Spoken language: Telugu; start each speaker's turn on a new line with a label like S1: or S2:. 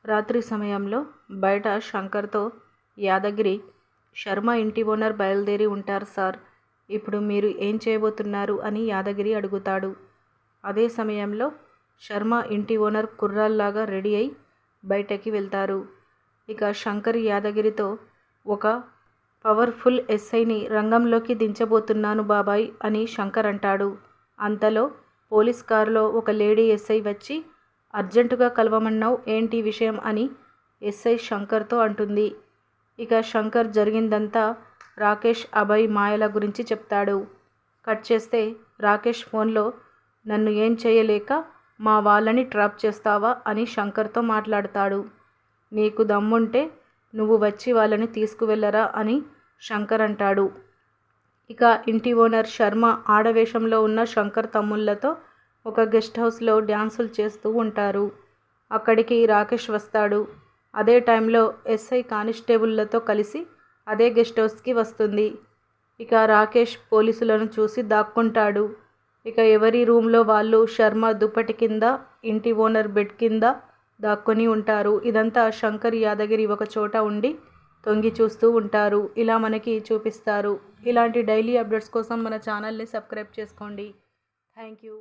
S1: రాత్రి సమయంలో బయట శంకర్తో యాదగిరి, శర్మ ఇంటి ఓనర్ బయలుదేరి ఉంటారు సార్, ఇప్పుడు మీరు ఏం చేయబోతున్నారు అని యాదగిరి అడుగుతాడు. అదే సమయంలో శర్మ ఇంటి ఓనర్ కుర్రాల్లాగా రెడీ అయి బయటకి వెళ్తారు. ఇక శంకర్ యాదగిరితో, ఒక పవర్ఫుల్ ఎస్ఐని రంగంలోకి దించబోతున్నాను బాబాయ్ అని శంకర్ అంటాడు. అంతలో పోలీస్ కారులో ఒక లేడీ ఎస్ఐ వచ్చి, అర్జెంటుగా కలవమన్నావు ఏంటి విషయం అని ఎస్ఐ శంకర్తో అంటుంది. ఇక శంకర్ జరిగిందంతా రాకేష్, అభయ్, మాయల గురించి చెప్తాడు. కట్ చేస్తే రాకేష్ ఫోన్లో, నన్ను ఏం చేయలేక మా వాళ్ళని ట్రాప్ చేస్తావా అని శంకర్తో మాట్లాడతాడు. నీకు దమ్ముంటే నువ్వు వచ్చి వాళ్ళని తీసుకువెళ్ళరా అని శంకర్ అంటాడు. ఇక ఇంటి ఓనర్ శర్మ ఆడవేషంలో ఉన్న శంకర్ తమ్ముళ్లతో ఒక గెస్ట్ హౌస్లో డ్యాన్సులు చేస్తూ ఉంటారు. అక్కడికి రాకేష్ వస్తాడు. అదే టైంలో ఎస్ఐ కానిస్టేబుళ్లతో కలిసి అదే గెస్ట్ హౌస్కి వస్తుంది. ఇక రాకేష్ పోలీసులను చూసి దాక్కుంటాడు. ఇక ఎవరి రూమ్లో వాళ్ళు శర్మ దుప్పటి కింద, ఇంటి ఓనర్ బెడ్ కింద దాక్కొని ఉంటారు. ఇదంతా శంకర్, యాదగిరి ఒక చోట ఉండి తొంగి చూస్తూ ఉంటారు. ఇలా మనకి చూపిస్తారు. ఇలాంటి డైలీ అప్డేట్స్ కోసం మన ఛానల్ని సబ్స్క్రైబ్ చేసుకోండి. Thank you.